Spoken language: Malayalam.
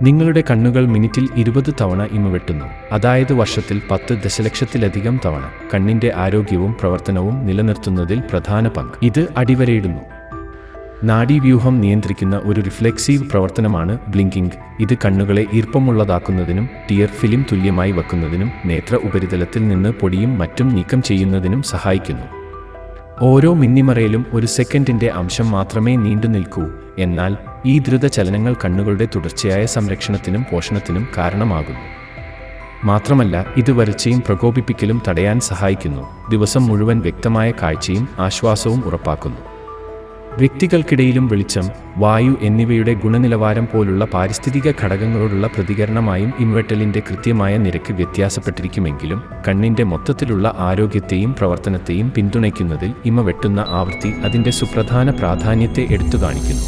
നിങ്ങളുടെ കണ്ണുകൾ മിനിറ്റിൽ 20 തവണ ഇമ വെട്ടുന്നു, അതായത് വർഷത്തിൽ 10 ദശലക്ഷത്തിലധികം തവണ. കണ്ണിന്റെ ആരോഗ്യവും പ്രവർത്തനവും നിലനിർത്തുന്നതിൽ പ്രധാന പങ്ക് ഇത് അടിവരയിടുന്നു. നാഡീവ്യൂഹം നിയന്ത്രിക്കുന്ന ഒരു റിഫ്ലെക്സീവ് പ്രവർത്തനമാണ് ബ്ലിങ്കിംഗ്. ഇത് കണ്ണുകളെ ഈർപ്പമുള്ളതാക്കുന്നതിനും ടിയർ ഫിലിം തുല്യമായി വയ്ക്കുന്നതിനും നേത്ര ഉപരിതലത്തിൽ നിന്ന് പൊടിയും മറ്റും നീക്കം ചെയ്യുന്നതിനും സഹായിക്കുന്നു. ഓരോ മിന്നിമറയിലും 1 സെക്കൻഡിന്റെ അംശം മാത്രമേ നീണ്ടുനിൽക്കൂ. എന്നാൽ ഈ ദ്രുത ചലനങ്ങൾ കണ്ണുകളുടെ തുടർച്ചയായ സംരക്ഷണത്തിനും പോഷണത്തിനും കാരണമാകുന്നു. മാത്രമല്ല, ഇത് വരൾച്ചയും പ്രകോപിപ്പിക്കലും തടയാൻ സഹായിക്കുന്നു. ദിവസം മുഴുവൻ വ്യക്തമായ കാഴ്ചയും ആശ്വാസവും ഉറപ്പാക്കുന്നു. വ്യക്തികൾക്കിടയിലും വെളിച്ചം, വായു എന്നിവയുടെ ഗുണനിലവാരം പോലുള്ള പാരിസ്ഥിതിക ഘടകങ്ങളോടുള്ള പ്രതികരണമായും ഇംവെട്ടലിന്റെ കൃത്യമായ നിരക്ക് വ്യത്യാസപ്പെട്ടിരിക്കുമെങ്കിലും കണ്ണിന്റെ മൊത്തത്തിലുള്ള ആരോഗ്യത്തെയും പ്രവർത്തനത്തെയും പിന്തുണയ്ക്കുന്നതിൽ ഇമ വെട്ടുന്ന ആവൃത്തി അതിന്റെ സുപ്രധാന പ്രാധാന്യത്തെ എടുത്തുകാണിക്കുന്നു.